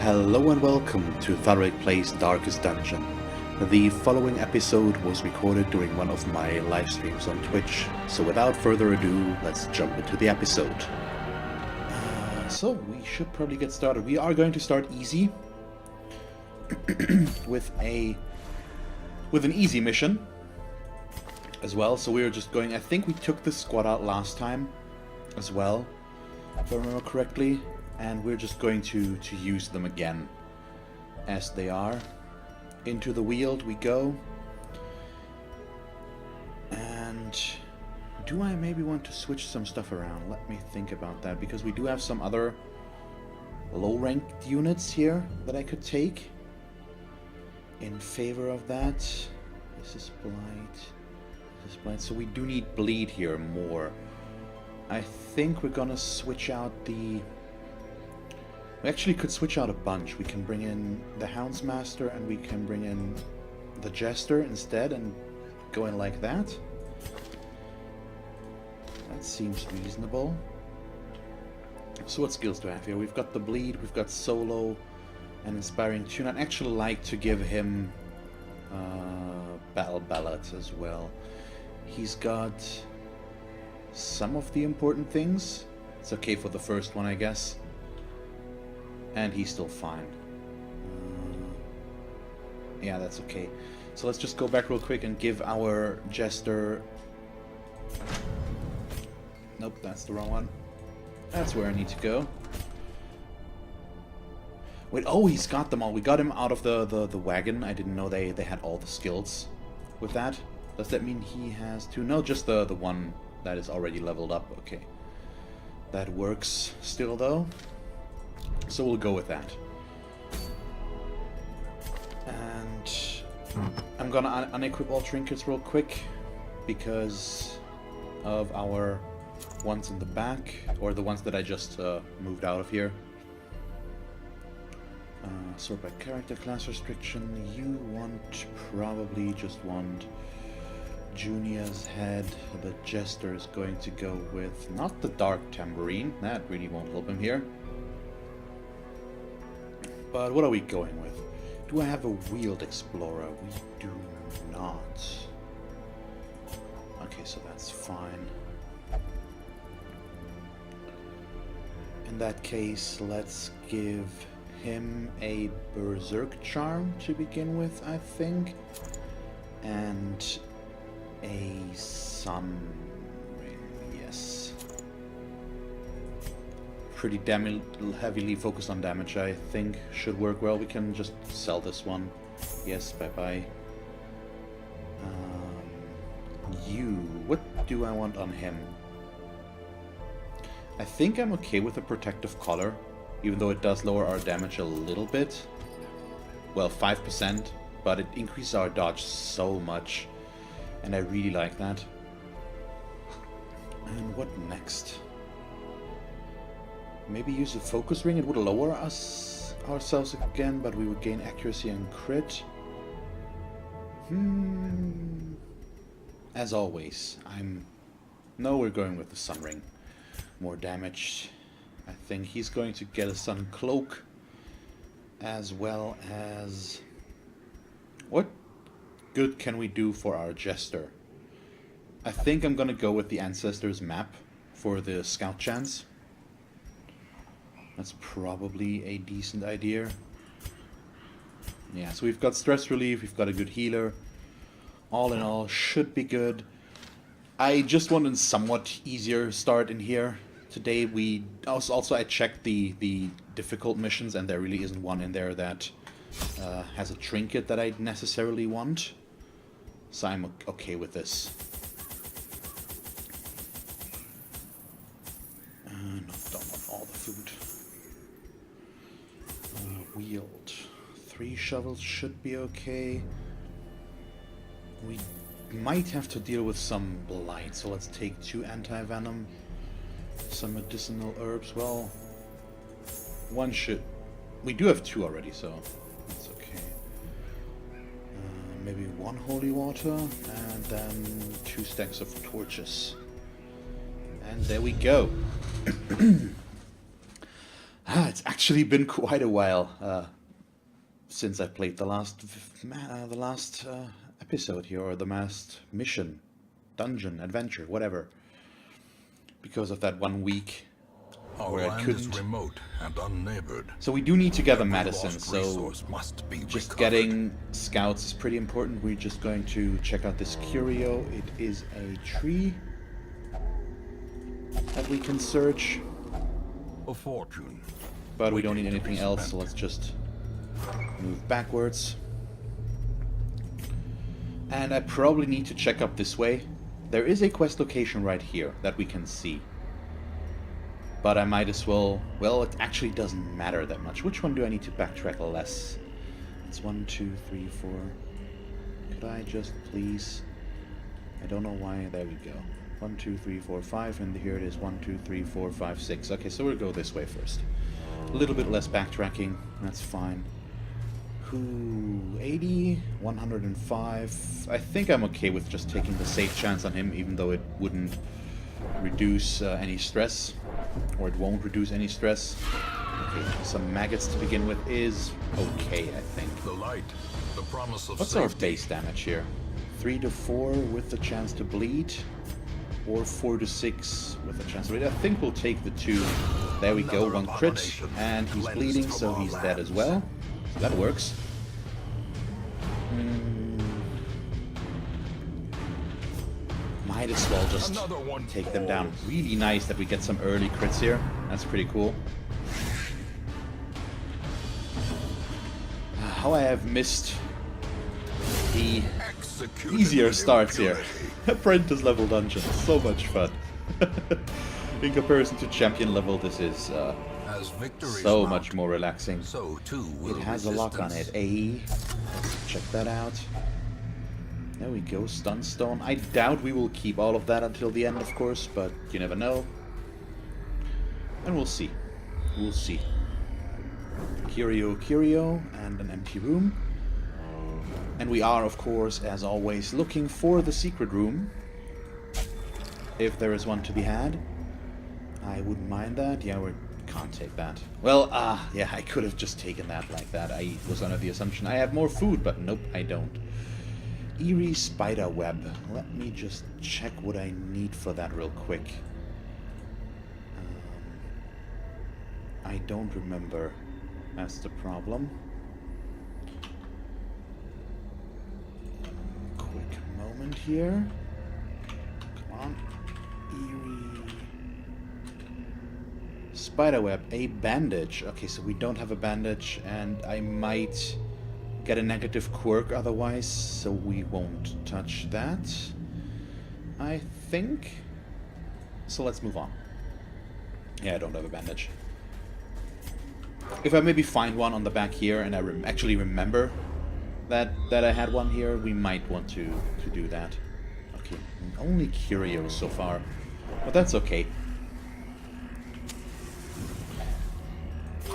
Hello and welcome to Tharic Plays Darkest Dungeon. The following episode was recorded during one of my live streams on Twitch, so without further ado, let's jump into the episode. So we should probably get started. We are going to start easy with an easy mission as well. So we're just going. I think we took this squad out last time as well, if I remember correctly. And we're just going to use them again as they are. Into the Weald we go. And do I maybe want to switch some stuff around? Let me think about that, because we do have some other low-ranked units here that I could take in favor of that. This is Blight. This is Blight. So we do need Bleed here more. I think we're gonna switch out the... We actually could switch out a bunch. We can bring in the Houndsmaster and we can bring in the Jester instead and go in like that. That seems reasonable. So what skills do I have here? We've got the Bleed, we've got Solo and Inspiring Tune. I'd actually like to give him Battle Ballad as well. He's got some of the important things. It's okay for the first one, I guess. And he's still fine. Yeah, that's okay. So let's just go back real quick and give our Jester... Nope, that's the wrong one. That's where I need to go. Wait, oh, he's got them all. We got him out of the wagon. I didn't know they had all the skills with that. Does that mean he has two? No, just the one that is already leveled up. Okay. That works still, though. So we'll go with that. And I'm gonna unequip all trinkets real quick because of our ones in the back, or the ones that I just moved out of here. Sort by character class restriction. You probably just want Junior's head. The Jester is going to go with not the Dark Tambourine. That really won't help him here. But what are we going with? Do I have a Weald Explorer? We do not. Okay, so that's fine. In that case, let's give him a Berserk Charm to begin with, I think. And a Sun Ring, yes. Pretty heavily focused on damage, I think. Should work well. We can just sell this one. Yes, bye-bye. What do I want on him? I think I'm okay with a protective collar, even though it does lower our damage a little bit. Well, 5%, but it increases our dodge so much, and I really like that. And what next? Maybe use a focus ring. It would lower ourselves again, but we would gain accuracy and crit. As always, No, we're going with the Sun Ring. More damage. I think he's going to get a Sun Cloak, as well as... What good can we do for our Jester? I think I'm gonna go with the Ancestors map for the scout chance. That's probably a decent idea. Yeah, so we've got stress relief, we've got a good healer. All in all, should be good. I just want a somewhat easier start in here. Today I checked the difficult missions, and there really isn't one in there that has a trinket that I necessarily want. So I'm okay with this. No, don't want all the food. Weald. 3 shovels should be okay. We might have to deal with some blight, so let's take 2 anti-venom. Some medicinal herbs. Well, one should... We do have 2 already, so that's okay. Maybe 1 holy water, and then 2 stacks of torches. And there we go. It's actually been quite a while since I played the last episode here, or the last mission, dungeon, adventure, whatever. Because of that 1 week where I couldn't. Is remote and unneighbored. So we do need to gather Every medicine, lost so resource must be just recovered. getting scouts is pretty important. We're just going to check out this curio. It is a tree that we can search, A fortune. but we don't need waiting to anything be else, so spent. let's just move backwards. And I probably need to check up this way. There is a quest location right here that we can see. But I might as well... Well, it actually doesn't matter that much. Which one do I need to backtrack less? It's 1, 2, 3, 4. Could I just please... I don't know why. There we go. 1, 2, 3, 4, 5. And here it is. 1, 2, 3, 4, 5, 6. Okay, so we'll go this way first. A little bit less backtracking. That's fine. 80, 105. I think I'm okay with just taking the safe chance on him, even though it wouldn't reduce any stress, or it won't reduce any stress. Okay, some maggots to begin with is okay, I think. The light, the promise of What's our safety. base damage here? 3 to 4 with the chance to bleed, or 4 to 6 with the chance to bleed. I think we'll take the 2. There we go, Another 1 crit, abomination and he's cleansed bleeding, from so our he's dead as lands. well. So that works. Might as well just Another one take them falls. down. Really nice that we get some early crits here. That's pretty cool. How I have missed the Executed easier with starts here. impunity. Apprentice level dungeon. So much fun. In comparison to champion level, this is As victories so mount, much more relaxing. So too will It has a lock on it. resistance. Let's check that out. There we go, Stunstone. I doubt we will keep all of that until the end, of course, but you never know. And we'll see. We'll see. Curio, and an empty room. And we are, of course, as always, looking for the secret room. If there is one to be had. I wouldn't mind that. Yeah, we can't take that. Well, yeah, I could have just taken that like that. I was under the assumption I have more food, but nope, I don't. Eerie spider web. Let me just check what I need for that real quick. I don't remember. That's the problem. Quick moment here. Come on. Eerie spiderweb. A bandage. Okay, so we don't have a bandage, and I might get a negative quirk otherwise, so we won't touch that, I think. So let's move on. Yeah, I don't have a bandage. If I maybe find one on the back here, and I actually remember that I had one here, we might want to do that. Okay, only curios so far, but that's okay.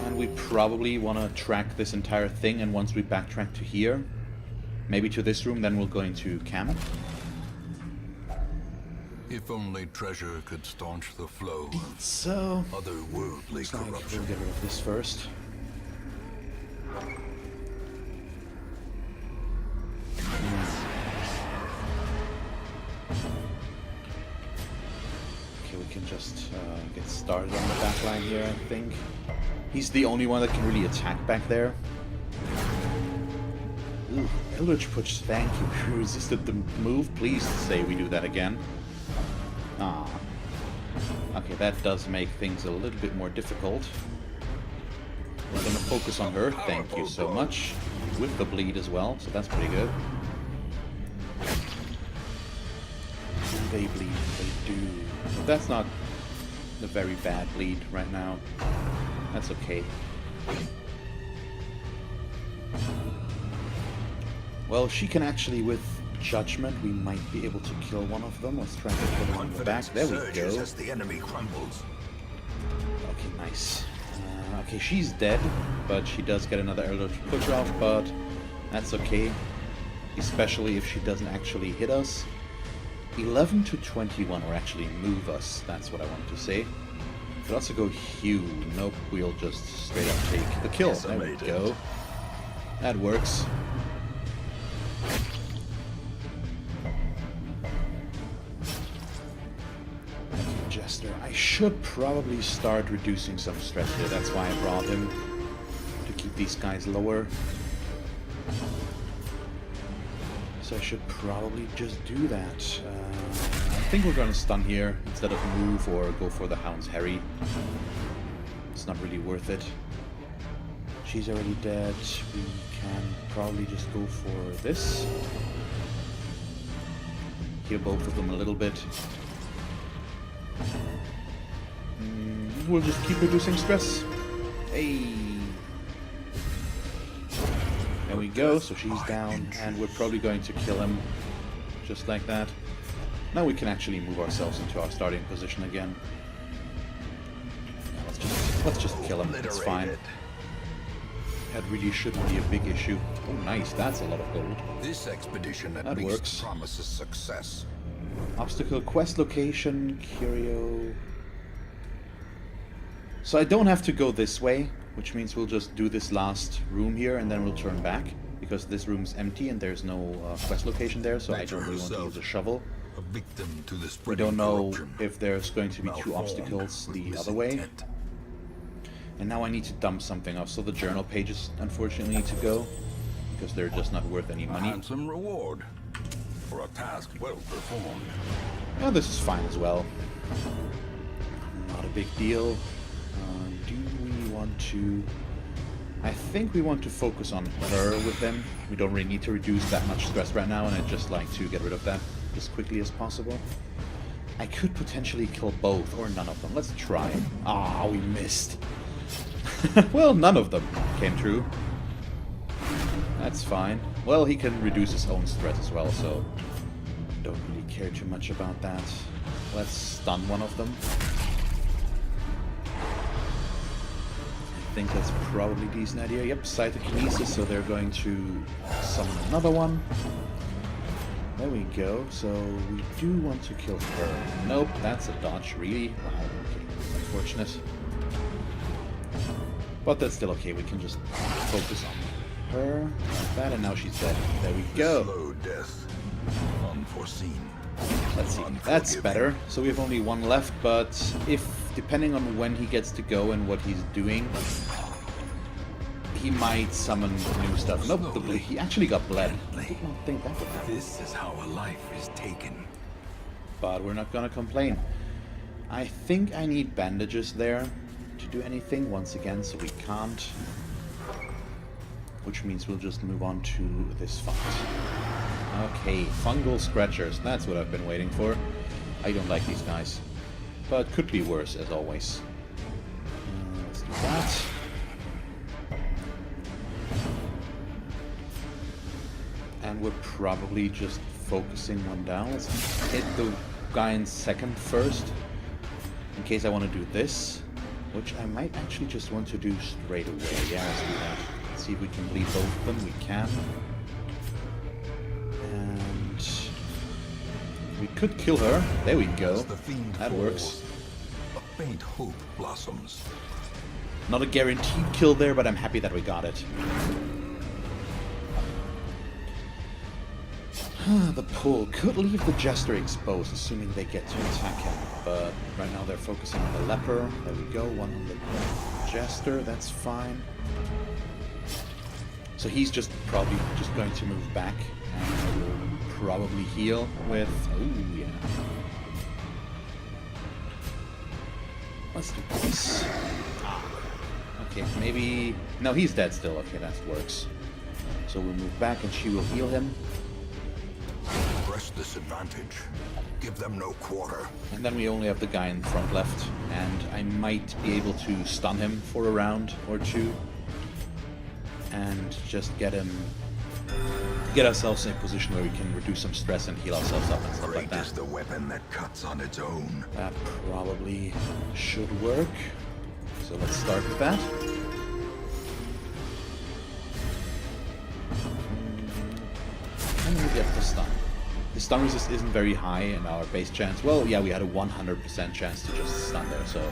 And we probably want to track this entire thing, and once we backtrack to here, maybe to this room, then we'll go into camp. If only treasure could staunch the flow of So, otherworldly looks like we'll corruption. get rid of this first. Okay, we can just get started on the back line here, I think. He's the only one that can really attack back there. Ooh, Eldritch Push, thank you. You resisted the move. Please say we do that again. Ah. Okay, that does make things a little bit more difficult. We're gonna focus on her. Thank you so much. With the bleed as well, so that's pretty good. They bleed, they do. But that's not a very bad bleed right now. That's okay. Well, she can actually, with judgment, we might be able to kill one of them. Let's try to kill her on the back. There we Surges go. as the enemy crumbles. Okay, nice. Okay, she's dead, but she does get another Eldritch Push off, but that's okay. Especially if she doesn't actually hit us. 11 to 21, or actually move us. That's what I wanted to say. Could also go Hue. Nope, we'll just straight up take the kill. There we go. That works. Jester. I should probably start reducing some stress here. That's why I brought him. To keep these guys lower. So I should probably just do that. I think we're gonna stun here instead of move or go for the Hound's Harry. It's not really worth it. She's already dead. We can probably just go for this. Heal both of them a little bit. We'll just keep reducing stress. Hey. There we go, so she's down, and we're probably going to kill him, just like that. Now we can actually move ourselves into our starting position again. Yeah, let's just kill him, it's fine. That really shouldn't be a big issue. Oh nice, that's a lot of gold. This expedition at That least works. promises success. Obstacle, quest location, curio... So I don't have to go this way, which means we'll just do this last room here and then we'll turn back, because this room's empty and there's no quest location there, so I don't really want to use a shovel. A victim to the We don't know if there's going to be two obstacles the other way. And now I need to dump something off, so the journal pages unfortunately need to go, because they're just not worth any money. Handsome reward for a task well performed. Yeah, this is fine as well. Not a big deal. Do we want to... I think we want to focus on her with them. We don't really need to reduce that much stress right now, and I'd just like to get rid of that as quickly as possible. I could potentially kill both, or none of them. Let's try. Ah, we missed. Well, none of them came true. That's fine. Well, he can reduce his own stress as well, so don't really care too much about that. Let's stun one of them. I think that's probably a decent idea. Yep, cytokinesis, so they're going to summon another one. There we go. So we do want to kill her. Nope, that's a dodge, really? Wow, okay, unfortunate. But that's still okay, we can just focus on her like that, and now she's dead. There we go. Slow death. Unforeseen. Let's see, that's better. So we have only one left, but if, depending on when he gets to go and what he's doing, he might summon new stuff. Nope, he actually got bled. I did not think that would happen. This is how a life is taken. But we're not gonna complain. I think I need bandages there to do anything once again, so we can't. Which means we'll just move on to this fight. Okay, fungal scratchers. That's what I've been waiting for. I don't like these guys. But could be worse, as always. Let's do that. And we're probably just focusing one down. Let's hit the guy in second first. In case I want to do this. Which I might actually just want to do straight away. Yeah, let's do that. Let's see if we can bleed both of them. We can. And we could kill her. There we go. That works. A faint hope blossoms. Not a guaranteed kill there, but I'm happy that we got it. The pull could leave the Jester exposed, assuming they get to attack him. But right now they're focusing on the leper. There we go, one on the Jester, that's fine. So he's just probably just going to move back and will probably heal with... Oh, yeah. Let's do this. Okay, maybe... No, he's dead still. Okay, that works. So we'll move back and she will heal him. Press this advantage. Give them no quarter. And then we only have the guy in the front left, and I might be able to stun him for a round or two, and just get ourselves in a position where we can reduce some stress and heal ourselves up and stuff like Great is that. the weapon that cuts on its own. That probably should work. So let's start with that. And we get the stun. The stun resist isn't very high, and our base chance, well, yeah, we had a 100% chance to just stun there, so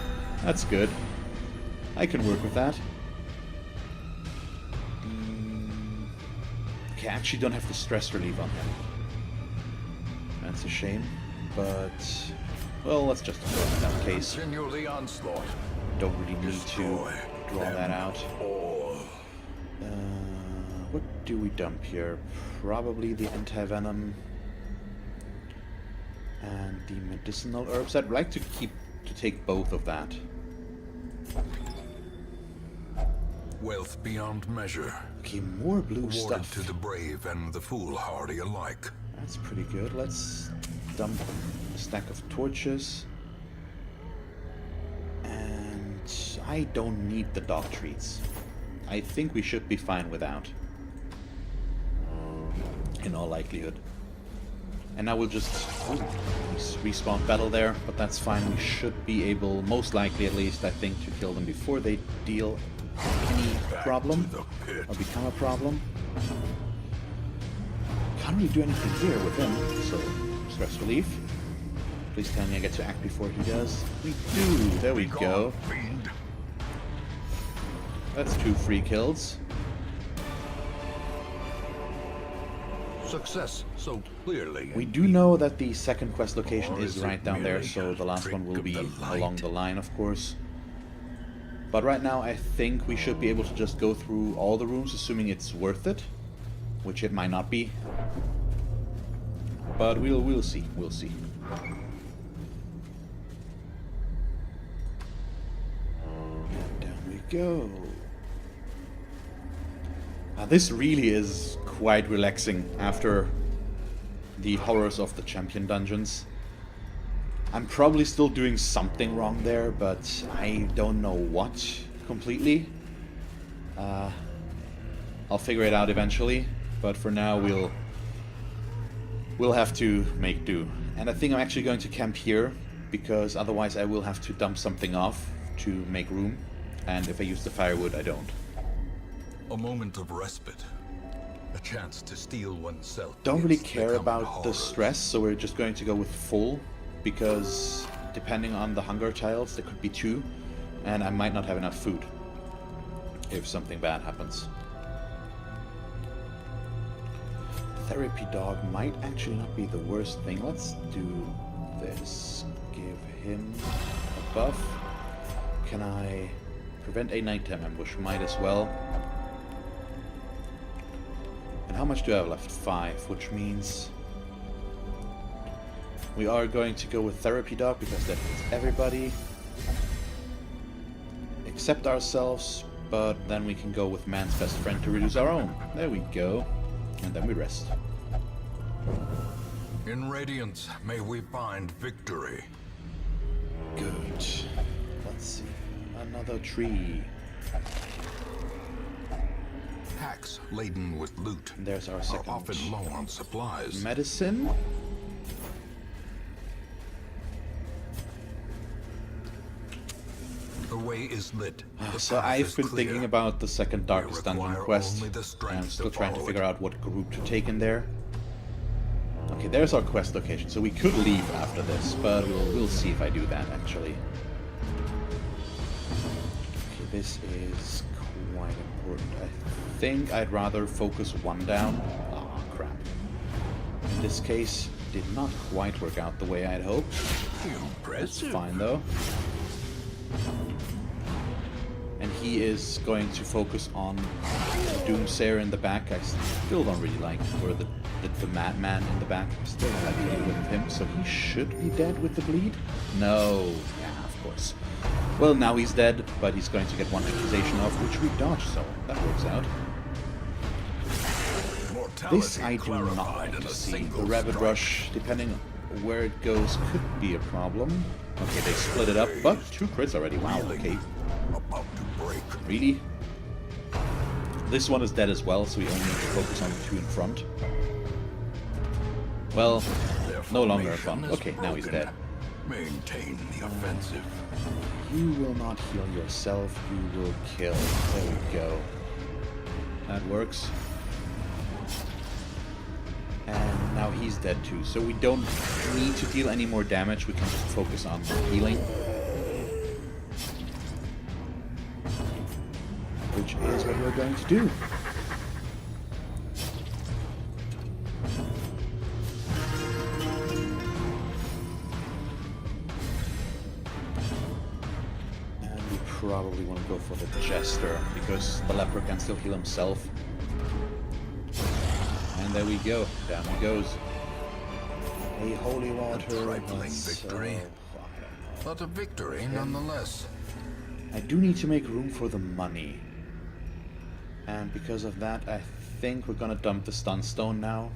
That's good. I can work with that. Okay, I actually don't have the stress relief on him. That's a shame, but... well, let's just throw it in that case. Continue the onslaught. Don't really need to draw that out. What do we dump here? Probably the anti-venom and the medicinal herbs. I'd like to take both of that. Wealth beyond measure. Okay, more blue Awarded stuff. to the brave and the foolhardy alike. That's pretty good. Let's dump a stack of torches. And I don't need the dog treats. I think we should be fine without. In all likelihood. And now we'll just respawn battle there, but that's fine. We should be able, most likely at least, I think, to kill them before they deal any problem or become a problem. Can't really do anything here with him, so stress relief. Please tell me I get to act before he does. We do. There we go. That's 2 free kills. Success so clearly. We do know that the second quest location is right down there, so the last one will be along the line, of course. But right now I think we should be able to just go through all the rooms, assuming it's worth it. Which it might not be. But we'll see. We'll see. And down we go. This really is quite relaxing after the horrors of the champion dungeons. I'm probably still doing something wrong there, but I don't know what completely. I'll figure it out eventually, but for now we'll have to make do. And I think I'm actually going to camp here, because otherwise I will have to dump something off to make room, and if I use the firewood I don't. A moment of respite. A chance to steel oneself. Don't really care about the stress, so we're just going to go with full, because depending on the hunger tiles there could be 2, and I might not have enough food if something bad happens. Therapy dog might actually not be the worst thing. Let's do this. Give him a buff. Can I prevent a nighttime ambush? Might as well. And how much do I have left? 5, which means we are going to go with Therapy Dog because that hits everybody except ourselves, but then we can go with Man's Best Friend to reduce our own. There we go. And then we rest. In Radiance, may we find victory. Good. Let's see. Another tree. Packs laden with loot And there's our are second often low on supplies. medicine. The way is lit. The So path I've is been clear. thinking about the second Darkest Dungeon require quest, only the and strength I'm still to trying to follow figure it. out what group to take in there. Okay, there's our quest location, so we could leave after this, but we'll see if I do that, actually. Okay, this is quite important. I think I'd rather focus 1 down. Oh, crap. In this case, did not quite work out the way I'd hoped. That's Impressive. fine, though. And he is going to focus on Doomsayer in the back. I still don't really like, or the madman in the back. I still don't like dealing with him, so he should be dead with the bleed? No. Yeah, of course. Well, now he's dead, but he's going to get 1 accusation off, which we dodged, so that works out. This I do not want to see. The Rabbit Rush, depending on where it goes, could be a problem. Okay, they split it up, but 2 crits already. Wow, okay. About to break. Really? This one is dead as well, so we only need to focus on the 2 in front. Well, no longer fun. Okay, now he's dead. Maintain the offensive. You will not heal yourself, you will kill. There we go. That works. And now he's dead too, so we don't need to deal any more damage, we can just focus on healing. going to do. And we probably want to go for the Jester, because the leper can still heal himself. And there we go. Down he goes. A holy water. Trifling victory. But a victory nonetheless. I do need to make room for the money. And because of that, I think we're gonna dump the Stunstone now.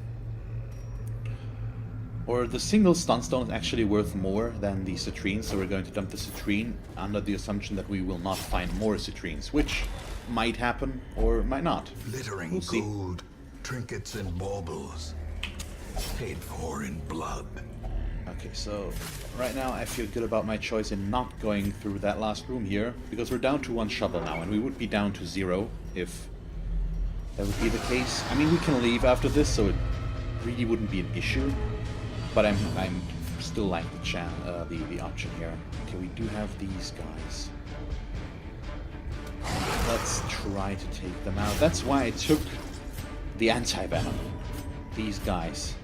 Or the single Stunstone is actually worth more than the Citrine, so we're going to dump the Citrine under the assumption that we will not find more Citrines, which might happen or might not. Glittering gold, trinkets and baubles, paid for in blood. Okay, so right now I feel good about my choice in not going through that last room here, because we're down to 1 shovel now, and we would be down to 0 if that would be the case. I mean, we can leave after this, so it really wouldn't be an issue. But I'm still like the option here. Okay, we do have these guys. Let's try to take them out. That's why I took the anti-venom. These guys.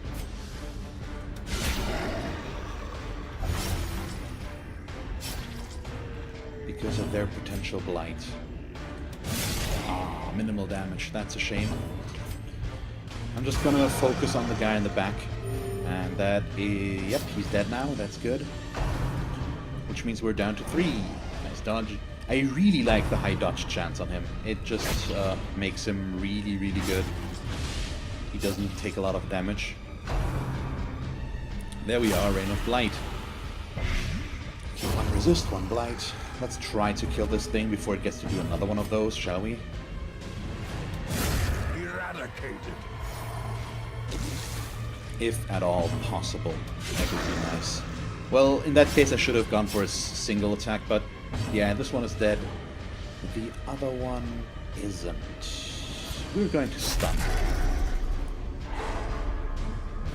Because of their potential blight. Ah, minimal damage. That's a shame. I'm just gonna focus on the guy in the back. And that is... Yep, he's dead now. That's good. Which means we're down to 3. Nice dodge. I really like the high dodge chance on him. It just makes him really, really good. He doesn't take a lot of damage. There we are, Rain of Blight. Okay, 1 resist, 1 blight. Let's try to kill this thing before it gets to do another one of those, shall we? Eradicated. If at all possible. That would be nice. Well, in that case I should have gone for a single attack, but yeah, this one is dead. The other one isn't. We're going to stun.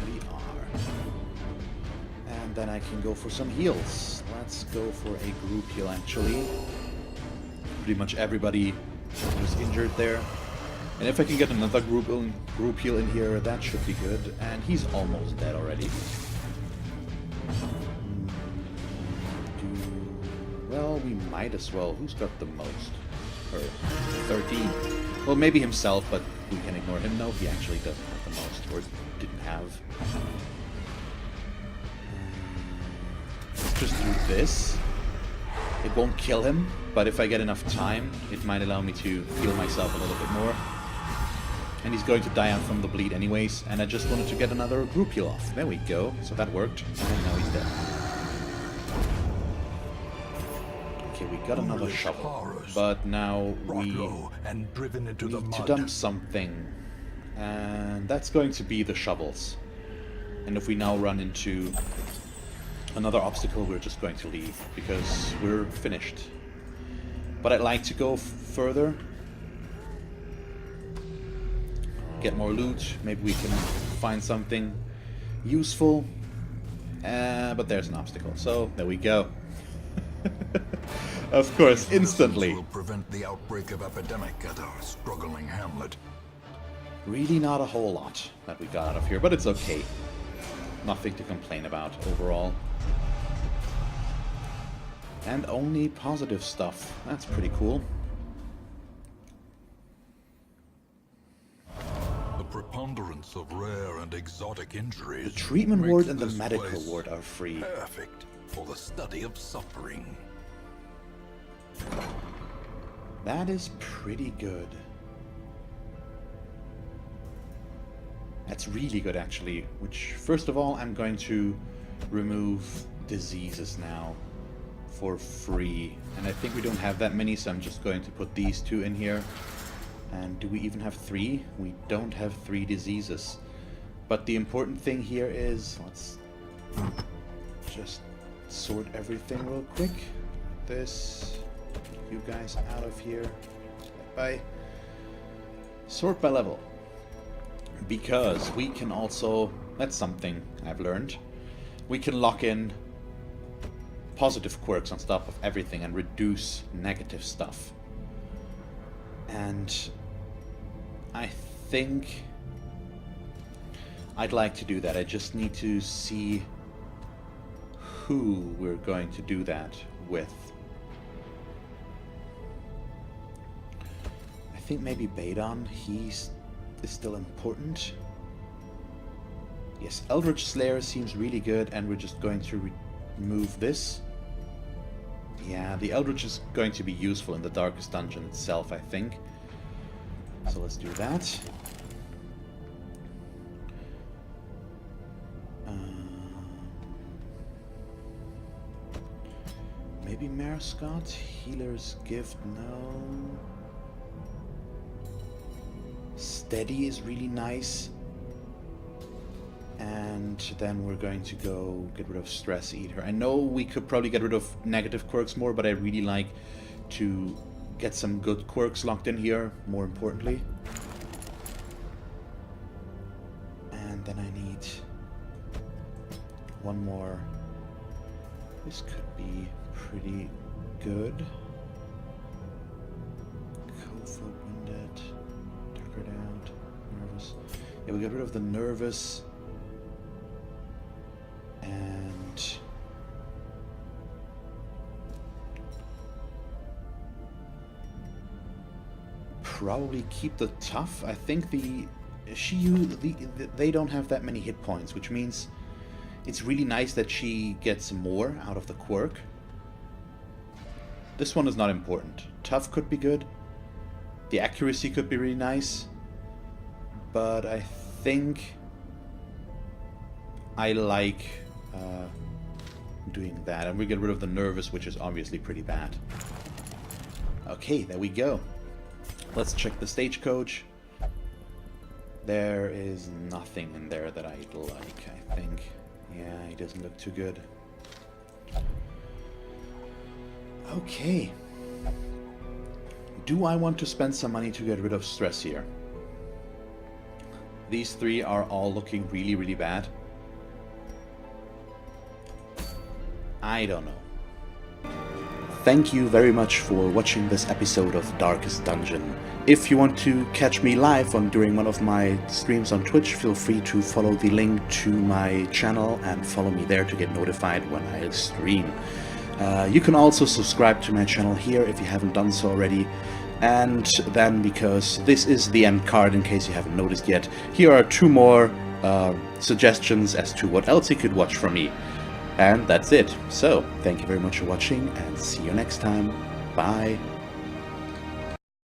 We are. And then I can go for some heals. Let's go for a group heal, actually. Pretty much everybody was injured there. And if I can get another group heal in here, that should be good. And he's almost dead already. Well, we might as well. Who's got the most? Or 13. Well, maybe himself, but we can ignore him. No, he actually doesn't have the most, or didn't have. Let's just do this. It won't kill him, but if I get enough time, it might allow me to heal myself a little bit more. And he's going to die out from the bleed anyways, and I just wanted to get another group heal off. There we go. So that worked, and now he's dead. Okay, we got another shovel, but now we need to dump something. And that's going to be the shovels. And if we now run into another obstacle, we're just going to leave, because we're finished. But I'd like to go further. Get more loot. Maybe we can find something useful. But there's an obstacle, so there we go. Of course, instantly. Will prevent the outbreak of epidemic at our struggling hamlet. Really not a whole lot that we got out of here, but it's okay. Nothing to complain about overall. And only positive stuff. That's pretty cool. The preponderance of rare and exotic injuries. The treatment ward makes and the this medical place ward are free. Perfect for the study of suffering. That is pretty good. That's really good, actually. Which, first of all, I'm going to remove diseases now for free. And I think we don't have that many, so I'm just going to put these 2 in here. And do we even have 3? We don't have 3 diseases. But the important thing here is, let's just sort everything real quick. This, you guys out of here. Bye. Sort by level. Because we can also, that's something I've learned, we can lock in positive quirks on top of everything and reduce negative stuff. And I think I'd like to do that. I just need to see who we're going to do that with. I think maybe Badon, is still important. Yes, Eldritch Slayer seems really good, and we're just going to remove this. Yeah, the Eldritch is going to be useful in the Darkest Dungeon itself, I think. So let's do that. Maybe Mare Scott? Healer's Gift? No. Steady is really nice. And then we're going to go get rid of Stress Eater. I know we could probably get rid of negative quirks more, but I really like to get some good quirks locked in here, more importantly. And then I need one more. This could be pretty good. Cold Winded, Tuckered Out, Nervous. Yeah, we got rid of the Nervous. And probably keep the Tough. I think they don't have that many hit points, which means it's really nice that she gets more out of the quirk. This one is not important. Tough could be good. The accuracy could be really nice. But I think I like doing that. And we get rid of the Nervous, which is obviously pretty bad. Okay, there we go. Let's check the stagecoach. There is nothing in there that I'd like, I think. Yeah, he doesn't look too good. Okay. Do I want to spend some money to get rid of Stress here? These three are all looking really, really bad. I don't know. Thank you very much for watching this episode of Darkest Dungeon. If you want to catch me live during one of my streams on Twitch, feel free to follow the link to my channel and follow me there to get notified when I stream. You can also subscribe to my channel here if you haven't done so already. And then, because this is the end card in case you haven't noticed yet, here are 2 more suggestions as to what else you could watch from me. And that's it. So, thank you very much for watching, and see you next time. Bye.